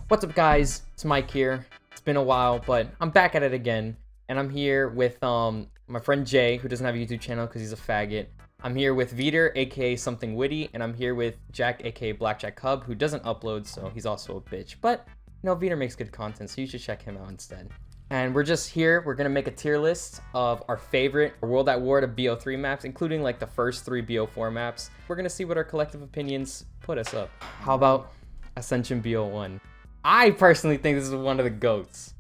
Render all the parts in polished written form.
What's up, guys? It's Mike here. It's been a while, but I'm back at it again, and I'm here with my friend Jay, who doesn't have a YouTube channel because he's a faggot. I'm here with Veter, aka Something Witty, and I'm here with Jack, aka Blackjack Hub, who doesn't upload, so he's also a bitch. But you know, Veter makes good content, so you should check him out instead. And we're just here. We're gonna make a tier list of our favorite World at War to Bo3 maps, including like the first 3 Bo4 maps. We're gonna see what our collective opinions put us up. How about Ascension Bo1? I personally think this is one of the GOATs.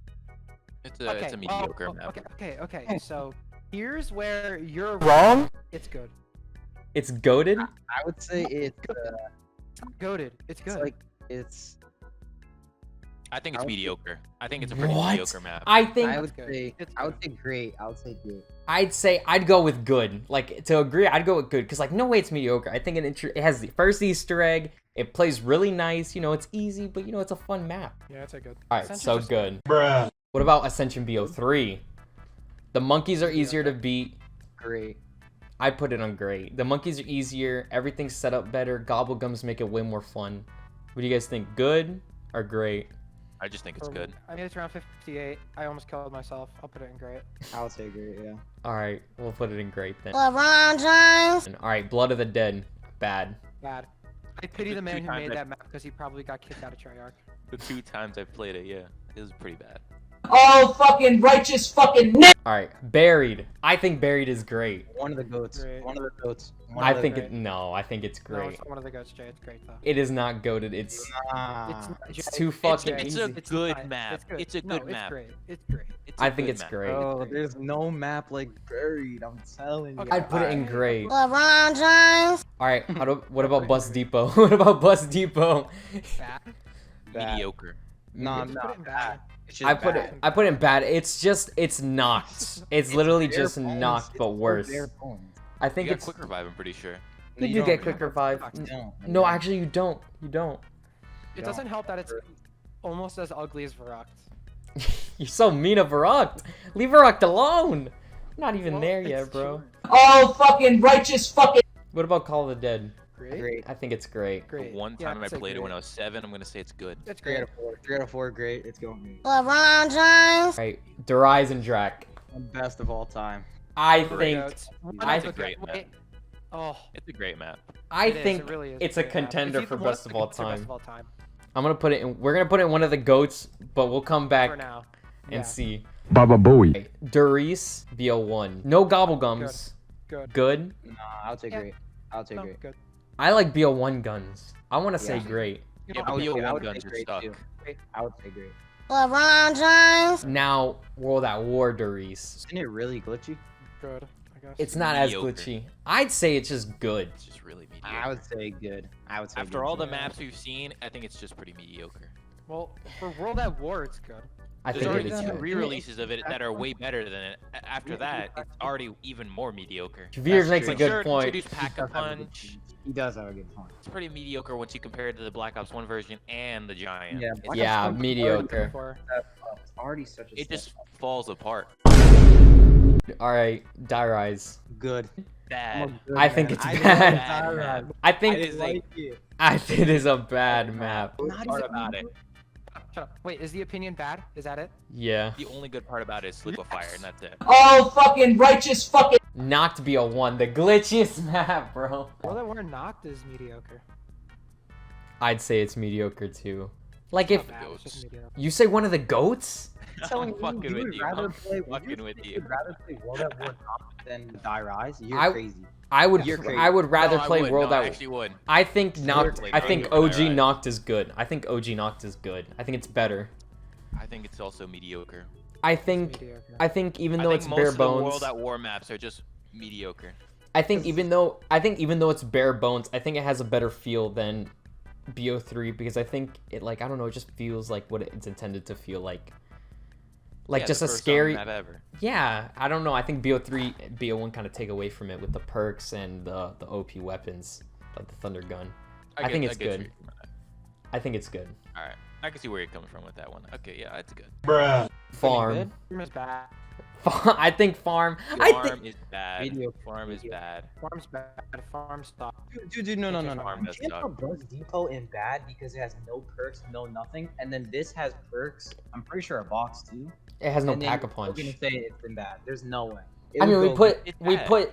It's a mediocre map. Okay. So here's where you're wrong. It's good. It's goated? I would say it's Goated. It's good. It's like it's. I think it's mediocre. I think it's a pretty mediocre map. I think I would say great. I would say good. I'd say I'd go with good. Like, to agree, I'd go with good because like no way it's mediocre. I think it has the first Easter egg. It plays really nice. You know, it's easy, but you know, it's a fun map. Yeah, it's a good. All right, so good. Bruh. What about Ascension Bo3? The monkeys are easier to beat. Great. I put it on great. The monkeys are easier. Everything's set up better. Gobblegums make it way more fun. What do you guys think? Good or great? I just think it's good. I mean, it's around 58. I almost killed myself. I'll put it in great. I would say great. Yeah. All right, we'll put it in great then. LeBron James. All right, Blood of the Dead. Bad. Bad. I pity the man who made that map because he probably got kicked out of Treyarch. The 2 times I played it, yeah, it was pretty bad. Oh, fucking righteous fucking All right, Buried. I think Buried is great. One of the goats. Great. One of the goats. I think I think it's No, great. it's not one of the goats, Jay. It's great though. It is not goated. It's It's too fucking It's easy. a good map. It's a good map. It's great. It's great. I think it's great. Oh, there's no map like Buried. I'm telling you. Okay. I'd put it in great. LeBron James. All right, what about Bus Depot? What about Bus Depot? Bad. Mediocre. No, Just put it in bad. It's just I put it in bad. It's knocked. It's literally bare just bones. knocked, It's but so worse. bare bones. I think You got it's quick revive, I'm pretty sure. you do don't. get quick revive. No, No, actually you don't. You don't. It doesn't help that it's almost as ugly as Varrocked. You're so mean of Varrocked. Leave Varrocked alone. Not even Well, there yet, it's bro. Oh, fucking righteous fucking. What about Call of the Dead? Great. I think it's great. Great. The one Yeah, time I I'd say played it when great. I was 7, I'm gonna say it's good. It's 3 great. out of 4. 3 out of 4. Great. It's going me. LeBron James. Right, Derize and Drac. Best of all time. I Great. think Goats. I- It's a great map. Oh, It's a great map. I it is, think it really is it's a great map. contender It's for either one best of all the goats or time. Best of all time. I'm gonna put it in. We're gonna put it in one of the goats, but we'll come back For now. and see. Baba Booey. Okay, Derice Bo1. No Gobblegums. Good. Good. No, I would say Yeah. great. I would say No, great. good. I like Bo1 guns. I want to say Yeah. great. You Yeah, know, but I would Bo1 say guns are great, stuck. too. I would say great. LeBron James. Now World at War Derice. Isn't it really glitchy? good. I guess. It's not as Mediocre. glitchy. I'd say it's just good. It's just really mediocre. I would say good. I would say After good, all too. the maps we've seen, I think it's just pretty mediocre. Well, for World at War, it's good. I There's think it already is 2 good. re-releases of it that are way better than it. After that, it's already even more mediocre. Veers makes a Like, good sure, point. introduce Pack-a-Punch. He does have a good point. It's pretty mediocre once you compare it to the Black Ops 1 version and the Giant. Yeah, It's- Black Yeah, Ops 1 mediocre. For- It's already such a It step just up. falls apart. All right, Derize. Good. Bad. I think it's I love bad. Bad map. I I think just think it is a bad map. the part about it. Shut up. Wait, is the opinion bad? Is that it? Yeah. The only good part about it is Sleep of Fire, and that's it. Oh, fucking righteous fucking. Knocked Bo1, the glitchiest map, bro. World at War knocked is mediocre. I'd say it's mediocre too. Like It's if not bad, it's just mediocre. you say one of the goats? I'm fucking with you. I'm fucking fucking with you. You'd rather play World at War than Die Rise? You're I- crazy. I would rather No, I play would. World No, I at actually would. I think knocked. Seriously, I I think would go with OG Derize. knocked is good. I think OG knocked is good. I think it's better. I think it's also mediocre. I It's think mediocre. even I though think it's most bare of the bones. World at War maps are just mediocre. I think even though it's bare bones, I think it has a better feel than Bo3 because I think it like I don't know, it just feels like what it's intended to feel like. Like Yeah, just the a first scary. map ever. Yeah, I don't know. I think Bo3, Bo1 kind of take away from it with the perks and the OP weapons, like the Thunder Gun. I think it's good. I think it's good. All right, I can see where you're coming from with that one. Okay, yeah, it's good. Farm. Farm is bad. I think farm. Farm is bad. Video- Farm is video. bad. Farm's bad. Farm stop. Dude, no. Farm You does can't suck. put Buzz Depot in bad because it has no perks, no nothing, and then this has perks. I'm pretty sure a box too. It has no And then pack a We're punch. gonna say it's been bad. There's no way. It I mean, would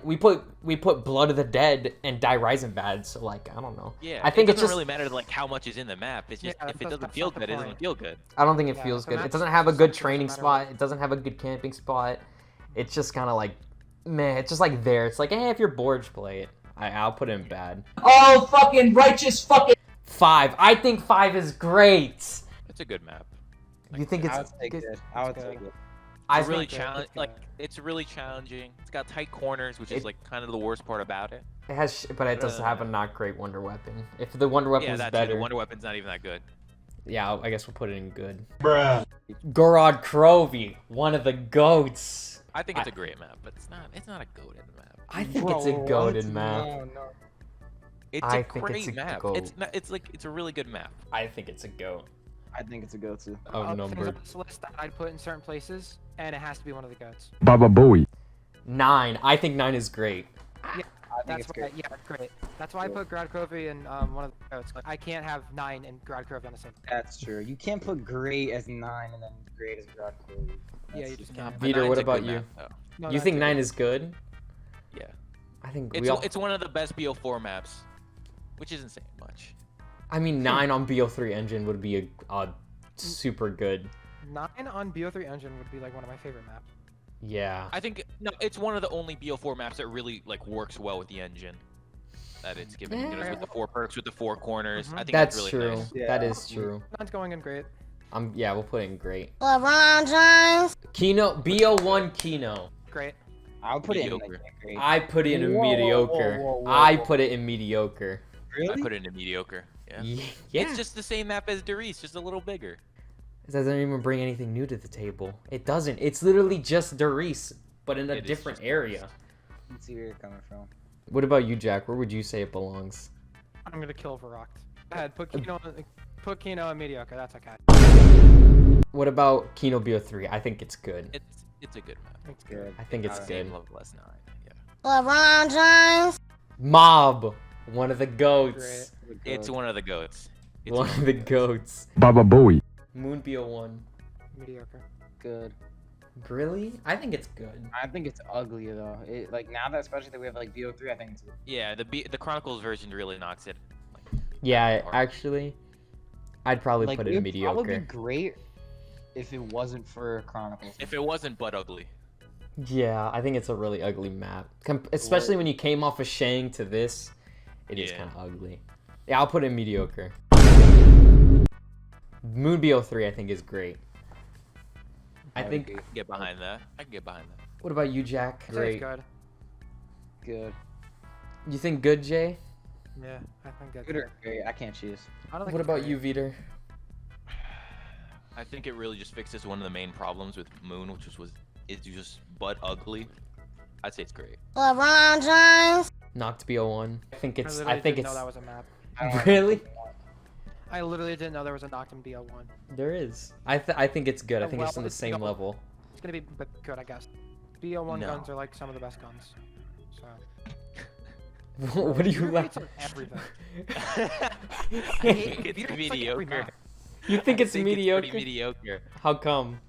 we go- put Blood of the Dead and Die Rising bad, so like I don't know. Yeah, I think it it's doesn't just. really matter like how much is in the map. It's just Yeah, if it that's- doesn't that's feel not the good, it doesn't point. feel good. I don't think it Yeah, feels the good. map It doesn't have a just good doesn't training matter spot. what- It doesn't have a good camping spot. It's just kind of like, meh. It's just like there. It's like, hey, if you're bored, just play it. I'll put it in bad. Oh, fucking righteous fucking. 5. I think 5 is great. It's a good map. You think I it's would take good? it. I would It's take good. it. I It's really think good, challenge. it's Like good. it's really challenging. It's got tight corners, which is like kind of the worst part about it. it has, but it does have a not great wonder weapon. If the wonder weapon Yeah, was that's better, The wonder weapon's not even that good. yeah, I guess we'll put it in good. Gorod Krovi, one of the goats. I think it's a great map, but it's not. It's not a goat in the map. I think it's a goated map. No. It's I a think great it's a map. goat. It's not. It's like it's a really good map. I think it's a goat. I think it's a go-to. Oh, Things numbered. on this list that I'd put in certain places, and it has to be one of the goats. Baba Booey. 9. I think 9 is great. I think That's it's why, great. yeah, great. That's why I put Grad Krovi in one of the goats. Like, I can't have 9 and Grad Krovi on the same. That's true. You can't put great as 9 and then great as God. Yeah, you just can't. But Peter, 9's what a good about you? map, though. No, You that's think a 9 good- is good? Yeah. I think It's we all. it's one of the best BO4 maps, which isn't saying much. I mean, 9 on BO3 engine would be a super good. 9 on BO3 engine would be like one of my favorite maps. Yeah. I think no, it's one of the only BO4 maps that really like works well with the engine. That it's given you know, with the 4 perks, with the 4 corners. I think That's really true. nice. Yeah. That is true. 9's going in great. Yeah, we'll put it in great. LeBron James. Kino, BO1 Kino. Great. I'll put it in Mediocre. like great. I put it in Whoa, whoa, mediocre. whoa, whoa, I whoa. put it in mediocre. I Really? put it in mediocre. Yeah. Yeah. It's just the same map as Darius, just a little bigger. It doesn't even bring anything new to the table. It doesn't. It's literally just Darius, but in a It is different just area. Let's see where you're coming from. What about you, Jack? Where would you say it belongs? I'm gonna kill Varrocked. Go ahead, put Kino in mediocre. That's okay. What about Kino BO3? I think it's good. It's a good map. It's Good. I think it's Same good. level as 9. Yeah. LeBron James. Mob, one of the goats. Great. It's one of the goats. It's One of the goats. Baba Booey. Moon BO1. Mediocre. Good. Really? I think it's good. I think it's ugly though. It, like now that especially that we have like BO3, I think it's Yeah, the Chronicles version really knocks it. Yeah, Or- actually, I'd probably like put it in it'd probably be mediocre. great if it wasn't for Chronicles. If it wasn't but ugly. Yeah, I think it's a really ugly map. Especially when you came off of Shang to this, it is Yeah. kind of ugly. Yeah, I'll put it in mediocre. Moon BO3 I think is great. I think. I can get behind that. I can get behind that. What about you, Jack? I'd say Great. it's good. Good. You think good, Jay? Yeah, I think that's Good or great? I can't choose. I don't think What it's about great. you, Viter? I think it really just fixes one of the main problems with Moon, which was it's just but ugly. I'd say it's great. LeBron James. Knocked BO1. I think it's. I literally think didn't it's. know that was a map. I don't Really? I literally didn't know there was a Noctum BO1. There is. I think it's good. I think it's on Well, the it's same not- level. It's gonna be but good, I guess. BO1 No. guns are like some of the best guns. So. What do you Peter like? hates on everything. I think it's Peter hates, like, every mediocre. map. You think it's I think mediocre? It's pretty mediocre. How come?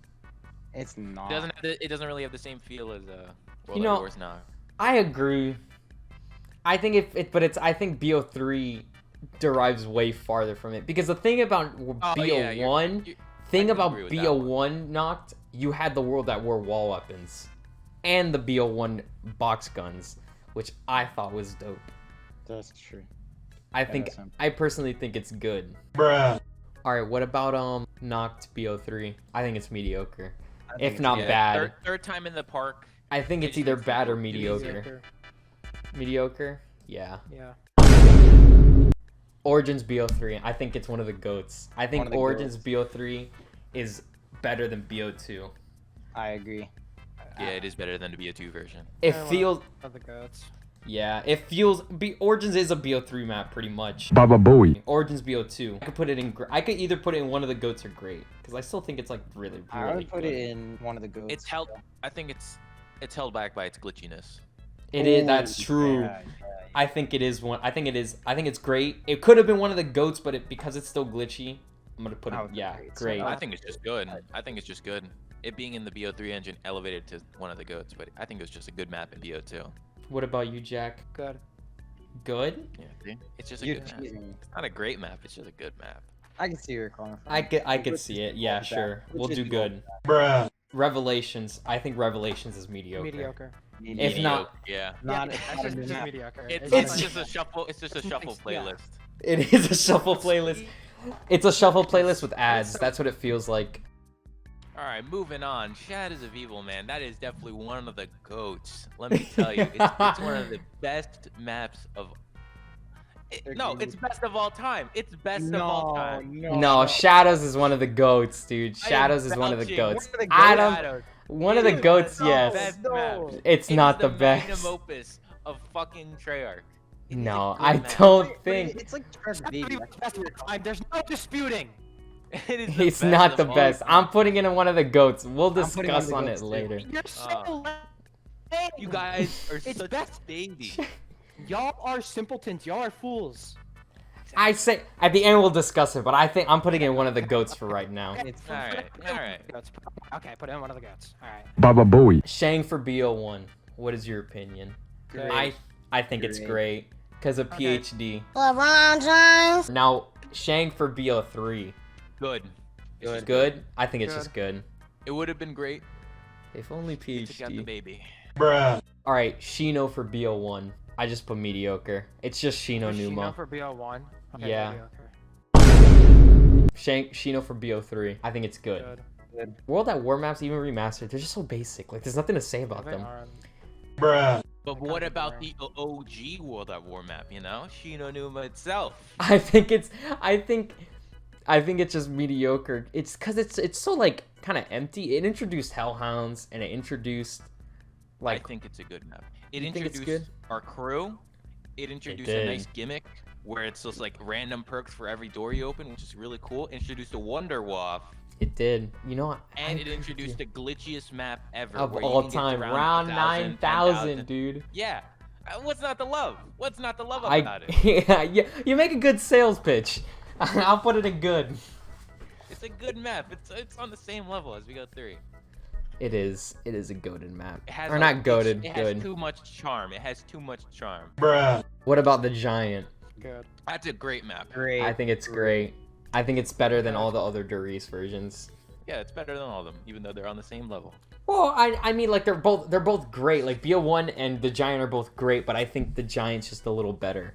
It's not. It doesn't really have the same feel as World You know, at Wars now. I agree. I think I think BO3 derives way farther from it because the thing about BO1, yeah, you're- thing I can about agree with that BO1 knocked, you had the World at War wall weapons, and the BO1 box guns, which I thought was dope. That's true. I think that's him. I personally think it's good. Bruh. All right, what about knocked BO3? I think it's mediocre, I think if it's not good. bad. Third time in the park. I think it's either bad or mediocre. Mediocre. Mediocre? Yeah. Yeah. Origins BO3. I think it's one of the goats. I One think of the Origins BO3 is better than BO2. I agree. Yeah, it is better than the BO2 version. It I wanna- feels Of the goats. Yeah, it feels Origins is a BO3 map pretty much. Baba Booey. Origins BO2. I could put it in. I could either put it in one of the goats or great because I still think it's like really, really I would put good. it in one of the goats. It's held. I think it's held back by its glitchiness. It is. That's true. Yeah. I think it is one. I think it is. I think it's great. It could have been one of the goats, but because it's still glitchy, I'm gonna put it. Oh, Yeah, great. great. I think it's just good. I think it's just good. It being in the BO3 engine elevated to one of the goats, but I think it was just a good map in BO2. What about you, Jack? Good. Good. Yeah, see? It's just a You're good map. cheating. It's not a great map. It's just a good map. I can see where you're calling from. I could see it. Yeah, sure. We'll do good. Bruh. Revelations. I think Revelations is mediocre. Mediocre. If not, yeah. Not, Yeah, not that's a just map. mediocre. It's just a shuffle. It's just a shuffle yeah. playlist. it is a shuffle playlist. It's a shuffle playlist with ads. That's what it feels like. All right, moving on. Shadows of Evil, man. That is definitely one of the goats. Let me tell you, it's one of the best maps of. No, it's best of all time. It's best of all time. No, Shadows is one of the goats, dude. I am Shadows is one of the vouching. goats. One of the I goats. don't. Shadows. One of the It is goats, the yes. best map. It's not the magnum best. opus of fucking Treyarch. It is a No, good I map. don't But think it's like Trevor That's Baby. the best of your time. There's no disputing. It is the it's best not of the all best. time. I'm putting it in one of the goats. We'll I'm putting discuss one on of it the goats, later. You're so lame. You guys are It's such best. babies. Y'all are simpletons. Y'all are fools. I say at the end we'll discuss it, but I think I'm putting it in one of the goats for right now. It's All right, all right. Goats. Okay, put in one of the goats. All right. Baba Booey. Shang for BO1. What is your opinion? Great. I think it's great because of Okay. PhD. LeBron James. Now Shang for BO3. Good. It's just Good. I think it's just good. It would have been great If only if you took out the PhD. baby. Bruh. All right, Shino for BO1. I just put mediocre. It's just Shino Shino Numa. for BO1. Okay, Yeah. mediocre. Shino for BO3. I think it's good. Good. World at War maps, even remastered, they're just so basic. Like, there's nothing to say about They them. are. Bruh. But That what comes about with the OG World at War map? You know, Shino Numa itself. I think it's just mediocre. It's because it's so like kind of empty. It introduced Hellhounds and it introduced I think it's a good map. It You think it's introduced our crew. It introduced a did. nice gimmick where it's just like random perks for every door you open, which is really cool. Introduced a Wonder Waff, it did. You know, and it introduced the glitchiest map ever of where you all can get to time, round round 1,000, 9,000, 10,000. dude. Yeah. What's not to love? What's not to love about it? Yeah, you make a good sales pitch. I'll put it in good. It's a good map. It's on the same level as BO3. It is a goated map. It has Or a- not goated, It good. has too much charm. It has too much charm. Bruh. What about the Giant? Good. That's a great map. great. I think it's great. I think it's better than all the other Doritos versions. Yeah, it's better than all of them, even though they're on the same level. Well, I mean, like they're both great. Like BO1 and the Giant are both great, but I think the Giant's just a little better.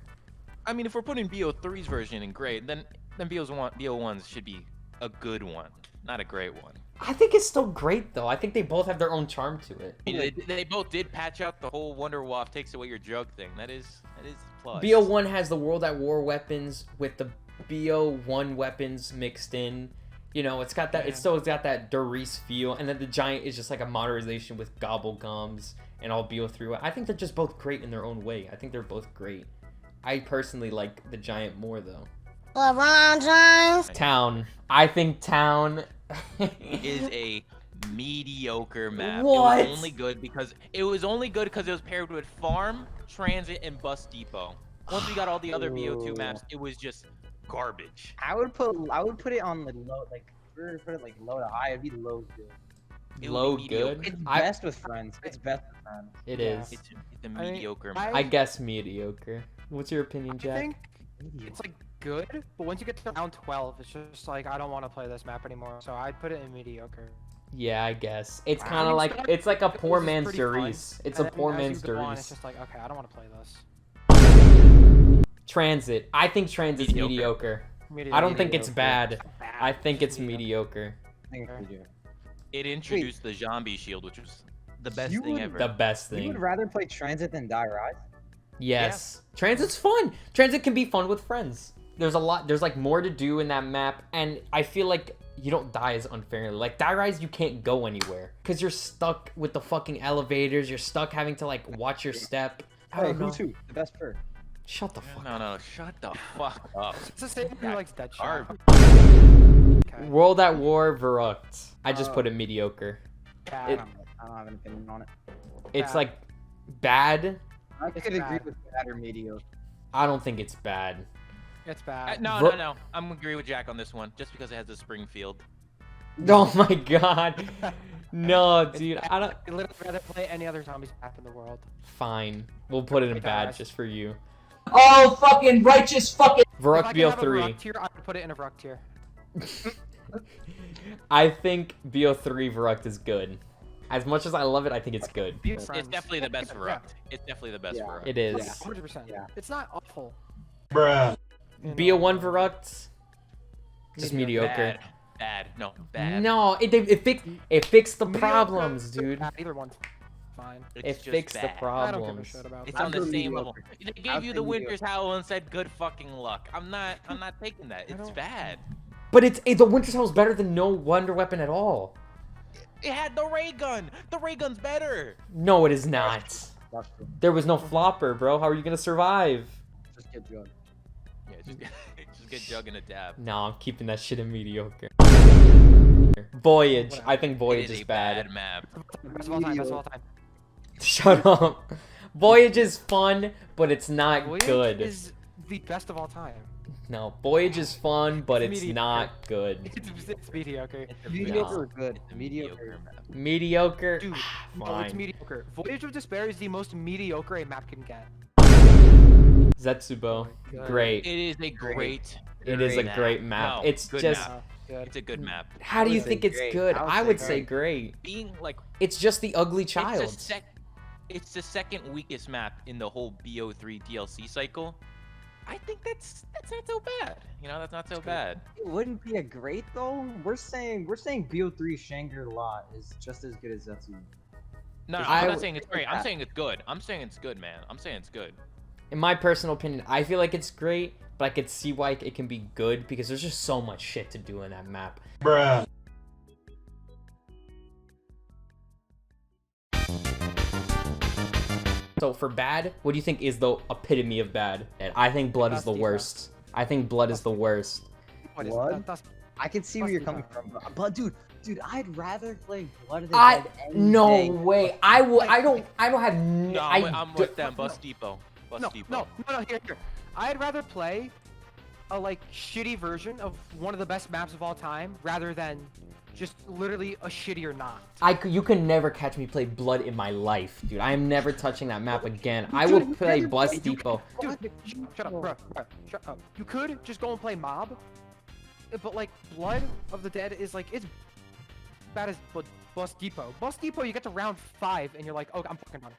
I mean, if we're putting BO3's version in great, then BO1's should be a good one, not a great one. I think it's still great though. I think they both have their own charm to it. I mean, they both did patch out the whole Wonder Waff takes away your drug thing. That is a plus. BO1 has the World at War weapons with the BO1 weapons mixed in. You know, it's got that. It's still got that Doris feel, and then the Giant is just like a modernization with gobble gums and all BO3. I think they're just both great in their own way. I think they're both great. I personally like the Giant more though. LeBron James. Town. I think Town is a mediocre map. What? It was only good because it was paired with Farm, Transit, and Bus Depot. Once we got all the other BO2 maps, it was just garbage. I would put it on the low, like if we were to put it like low to high, it'd be low good. It would low be mediocre. good. It's I- best with friends. It's best with friends. It Yeah. is. It's a mean, mediocre I- map. I guess mediocre. What's your opinion, I Jack? think it's like good, but once you get to round 12, it's just like I don't want to play this map anymore. So I'd put it in mediocre. Yeah, I guess. It's I kind of mean, like start- it's like a this poor is man's pretty fun, Doris. It's a and then poor as you man's go on, It's Doris. just like okay, I don't want to play this. Transit. I think Transit's mediocre. Mediocre. I don't think it's Mediocre. bad. I think it's mediocre. I think we do. It introduced the zombie shield, which was the best You thing would- ever. The best You thing. would rather play Transit than Die Rise? Yes. Transit's fun. Transit can be fun with friends. There's like more to do in that map, and I feel like you don't die as unfairly. Like Die Rise, you can't go anywhere because you're stuck with the fucking elevators. You're stuck having to like watch your step. I don't who's know. who? The best perk. Shut the fuck up. No, shut the fuck up. It's the same who likes dead shot. Garbage. Okay. World at War Verruct. I just put it mediocre. Yeah, It- I don't have an opinion on it. It's Bad. like bad. I It's could agree bad. with bad or mediocre. I don't think it's bad. it's bad. No. I'm agree with Jack on this one, just because it has a Springfield. Oh my god. No, It's dude. bad. I don't. I'd literally rather play any other zombies map in the world. Fine. We'll put it in Okay, bad guys. just for you. Oh, fucking righteous fucking. Verruct If I could have a BO3. Verruct tier, I would put it in a Verruct tier. I think BO3 Verruct is good. As much as I love it, I think it's good. Be It's friends. definitely the best Yeah. Verruct. It's definitely the best Yeah. Verruct. It is. Yeah, 100%. Yeah. It's not awful. Bruh. You BO1 know, Verruct. Just mediocre. Bad. No, bad. No, it fixed the problems, dude. Bad, either one's fine. It's It just fixed the bad. I don't give a problems. shit about It's that. on the I'll go same level. mediocre. They I'll gave you say the mediocre. Winter's Howl and said good fucking luck. I'm not taking that. It's don't- bad. But the Winter's Howl is better than no Wonder Weapon at all. It had the ray gun. The ray gun's better. No, it is not. That's true. There was no flopper, bro. How are you gonna survive? Just get drugged. Yeah, just get Jug in a dab. No, I'm keeping that shit in mediocre. Voyage. I think Voyage It is a bad. map. Best of all time. Best of all time. Shut up. Voyage is fun, but it's not Voyage good. is the best of all time. No, Voyage is fun, but it's Mediocre. not good. It's mediocre. It's a Mediocre map. or good? It's a Mediocre. map. Mediocre. Dude, no, it's Fine. mediocre. Voyage of Despair is the most mediocre a map can get. Zetsubo. God. Great. It is a great. It is a map. great map. No, it's good just. map. Good. It's a good map. How do I you would think say it's great. good? I would I say would say great. great. Being like It's just the ugly child. It's the second weakest map in the whole BO3 DLC cycle. I think that's not so bad. You know, that's not so bad. It wouldn't be a great though. We're saying BO3 Shangri-La is just as good as Zetsu. No, I I'm not would- saying it's great. I'm saying it's good. I'm saying it's good, man. I'm saying it's good. In my personal opinion, I feel like it's great, but I could see why it can be good because there's just so much shit to do in that map. Bruh. So for bad, what do you think is the epitome of bad? And I think Blood is Best the defense. worst. I think Blood is the worst. What is What? that? That's I can see where Must you're be coming fun. from, but dude, I'd rather play Blood of the I Dead any no day. way. I will. I don't have. No, I I'm do- with them. Bus Depot. Bus no, Depot. here. I'd rather play a like shitty version of one of the best maps of all time rather than just literally a shittier not. You can never catch me play Blood in my life, dude. I am never touching that map again. I Dude, will you play can- Bus you Depot. Dude, shut up, bro. Shut up. You could just go and play Mob, but like Blood of the Dead is like it's bad as Bus Depot. Bus Depot, you get to round 5 and you're like, oh, I'm fucking done.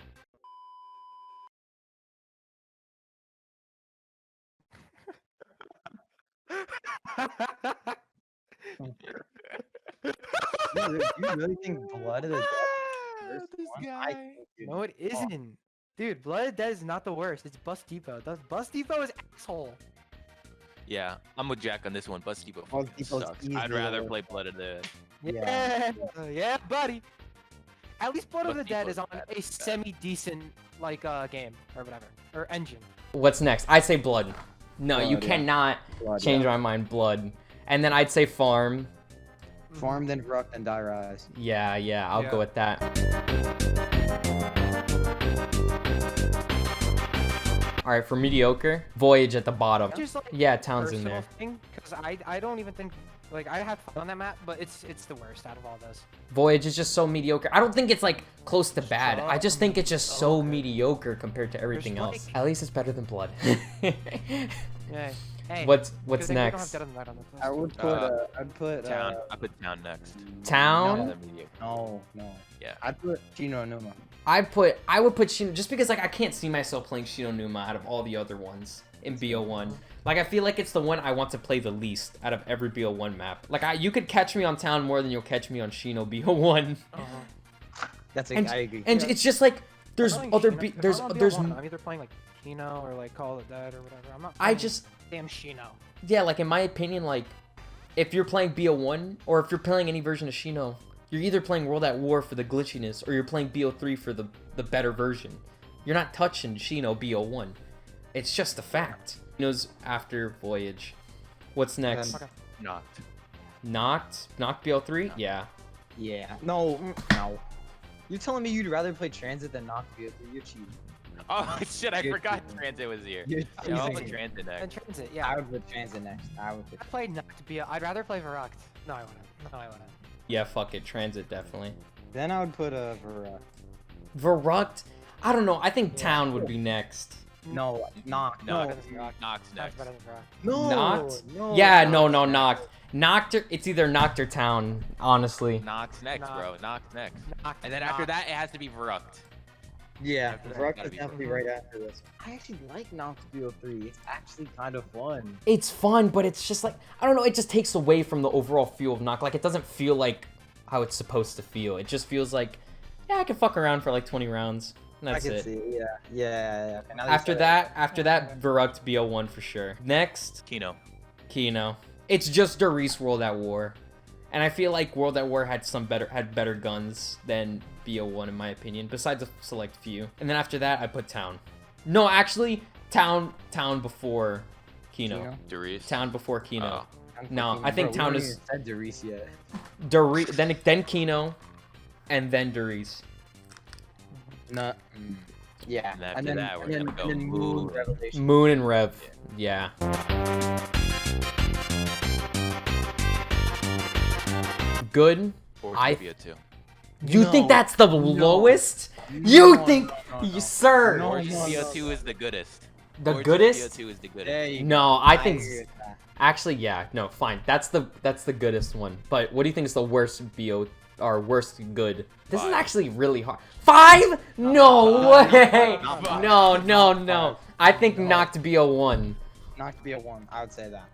You really think Blood of the Dead? is the This worst one? guy. I think, dude, No, it isn't. Dude, Blood of the Dead is not the worst. It's Bus Depot. Bus Depot is asshole. Yeah, I'm with Jack on this one. Bus Depot Bus fucking Depot's sucks. easy I'd to rather work. play Blood of the. Yeah, yeah, buddy. At least Blood of Bus the Dead Depot is on bad, a it's bad. semi-decent like game or whatever or engine. What's next? I'd say Blood. No, you Blood, yeah. cannot Blood, change yeah. my mind. Blood. And then I'd say Farm. Farm, then Ruck, then Die Rise. Yeah, I'll Yeah. go with that. All right, for mediocre, Voyage at the bottom. Just like Yeah, Town's in personal there. thing, because I don't even think like I had fun on that map, but it's the worst out of all those. Voyage is just so mediocre. I don't think it's like close to bad. I just think it's just so Okay. mediocre compared to everything There's, else. like- At least it's better than Blood. Yeah. Hey. What's good thing we don't have next? Dead on the Night on the list. I would put. I'd put. Town. I put Town next. Town? Yeah, mediocre. No. Yeah. I'd put Shino Numa. I would put Shino just because like I can't see myself playing Shino Numa out of all the other ones in BO1. Like I feel like it's the one I want to play the least out of every BO1 map. Like you could catch me on Town more than you'll catch me on Shino BO1. That's And- I agree. And Yeah. it's just like there's I'm playing other Shino- if there's I'm on there's BL1, I'm either playing like Kino or like Call of the Dead or whatever. I'm not. I playing just damn Shino. yeah, like in my opinion, like if you're playing BO1 or if you're playing any version of Shino, you're either playing World at War for the glitchiness or you're playing BO3 for the better version. You're not touching Shino Bo1. It's just a fact. Shino's after Voyage. What's next? Okay. Knocked. Knocked Bo3? Yeah. Yeah. No. No. You're telling me you'd rather play Transit than Knocked BO3? You're cheating. Oh shit! I You're forgot cheating. Transit was here. You're Yeah, I'll cheating. put Transit And next. Transit, I yeah. would put Transit next. I would put. I played Knocked BO. I'd rather play Verruct. No, I wouldn't. No, I wouldn't. Yeah, fuck it. Transit, definitely. Then I would put a Verruct? I don't know. I think Town would be next. No, Knocked. No, Better than Verruct. Knock's That's next. better than Verruct. No. Knocked? No. Yeah, no, Knocked. Knocked or, it's either Knocked or Town, honestly. Knock's next, Knock. bro. Knock's next. Knocked, And then after that, it has to be Verruct. Yeah, After that, Verruct gotta is be definitely right after this. I actually like Knocked BO3. It's actually kind of fun. It's fun, but it's just like, I don't know, it just takes away from the overall feel of Knocked. Like, it doesn't feel like how it's supposed to feel. It just feels like, yeah, I can fuck around for like 20 rounds. And that's I can it. see. Yeah. Okay, now that you After said it. after that, Verruct Bo1 for sure. Next, Kino. Kino. It's just Darius World at War. And I feel like World at War had better guns than Bo1 in my opinion, besides a select few. And then after that, I put Town. No, actually, Town before Kino. Darius. Town before Kino. Oh. No, I think Bro, we Town haven't is- even said Darius yet. Then Kino, and then Darius. No. Yeah. And after that, we're gonna go Moon Moon. Revelation. Moon and Rev. Yeah. Good. Or I- BO2. You think No. that's the lowest? You think, sir? No, Orange no, BO2 is the goodest. The Orange goodest? BO2 is the goodest. There you No, go. I think agree with that. actually, yeah, no, fine. That's the goodest one. But what do you think is the worst BO or worst good? This is 5. actually really hard. 5? No way. Not 5. No. I think Knocked Bo1. Knocked BO1. I would say that.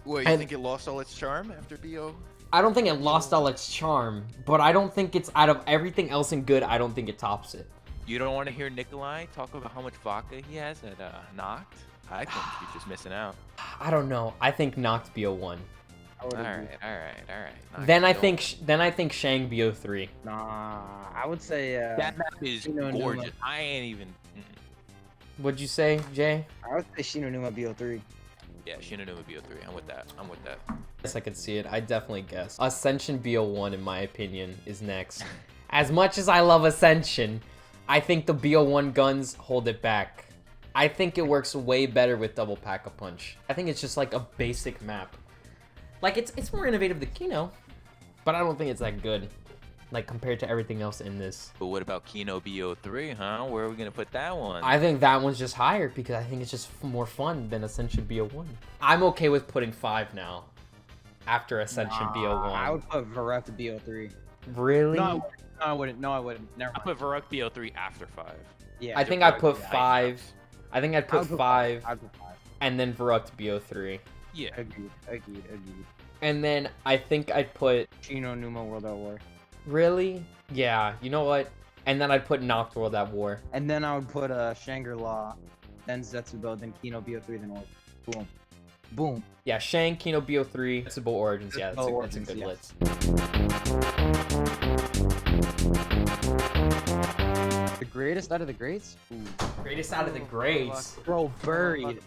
Wait, you And- think it lost all its charm after BO? I don't think it lost all its charm, but I don't think it's out of everything else in good. I don't think it tops it. You don't want to hear Nikolai talk about how much vodka he has at Knocked? I think you're just missing out. I don't know. I think Knocked Bo1. I would agree. All right. Then I Knocked think Shang Bo3. Nah, I would say. that map is Shino Numa. gorgeous. I ain't even. What'd you say, Jay? I would say Shino Numa BO3. Yeah, Shinonuma BO3. I'm with that. Yes, I could see it. I definitely guess. Ascension Bo1, in my opinion, is next. As much as I love Ascension, I think the Bo1 guns hold it back. I think it works way better with Double Pack-a-Punch. I think it's just like a basic map. Like, it's more innovative than Kino, but I don't think it's that good. Like, compared to everything else in this. But what about Kino BO3, huh? Where are we gonna put that one? I think that one's just higher because I think it's just more fun than Ascension Bo1. I'm okay with putting 5 now. After Ascension Bo1. I would put Verruct BO3. Really? No, I wouldn't. No, I wouldn't. Never I mind. put Varuk BO3 after 5. Yeah. I think I Varuk put BO3. 5. I think I'd I put would 5 I'd put 5. and then Verruct Bo3. Yeah. Agreed. And then I think I'd put Shino Numa World at War. really? Yeah, you know what? And then I'd put Knocked World at War. And then I would put Shangri-La, then Zetsubo, then Kino BO3, then Orb. Boom. Boom. Yeah, Shang, Kino Bo3, Zetsubo Origins. Yeah, that's a Origins, good yeah. list. The greatest out of the greats? Ooh. Greatest out of the greats. Bro, buried.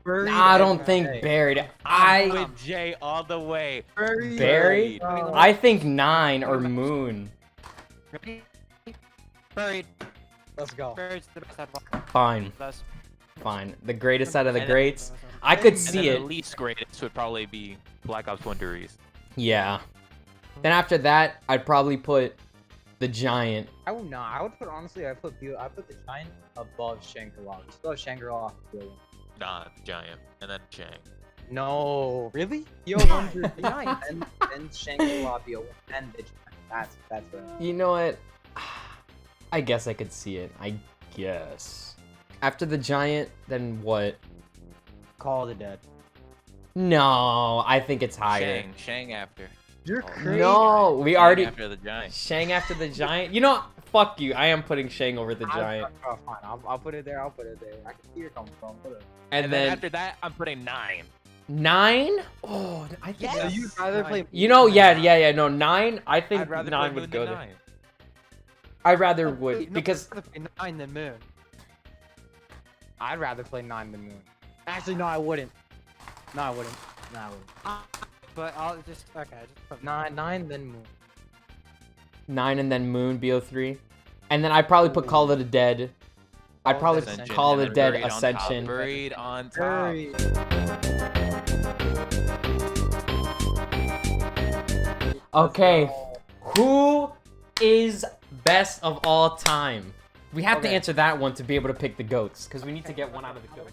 Buried. I don't every think day. buried. I'm I with Jay all the way. Buried. Buried? Bro. I think 9 or Moon. Ready? Buried. Let's go. Buried's the best out Fine, of fine. The greatest out of the And then- greats. I could And see then it. the least greatest would probably be Black Ops 1 Darius. Yeah. Then after that, I'd probably put the Giant. I would not. I would put honestly. I put the Giant above Shangri-La. Just above Shangri-La. Nah, Giant. And then Shang. No, really? BO1 for the Giant, and then Shangri-La BO1, and the Giant. That's right. You know what? I guess I could see it. I guess. After the Giant, then what? Call the Dead. No, I think it's higher. Shang after. You're Oh, crazy. No, we Shang already after the Giant. Shang after the Giant. You know, fuck you. I am putting Shang over the Giant. Oh, fine. I'll put it there. I can see where you're coming from. Put it. And then then after that, I'm putting 9. 9. Oh, I think. So that's- you'd rather play? You know, yeah. No, 9. I think I'd rather 9 play would Moon go than there. 9. I rather would because 9 than Moon. I'd rather play 9 than Moon. Actually, no, I wouldn't. No, I wouldn't. No, I wouldn't. But I'll just just put 9 then Moon. 9 and then Moon, Bo3. And then I'd probably put Call of the Dead. I'd Call of probably the put Ascension, Call of the and Dead buried on top, Ascension. Buried on top. Buried. Okay, who is best of all time? We have to Okay. answer that one to be able to pick the GOATs, because we need to get one out of the GOATs.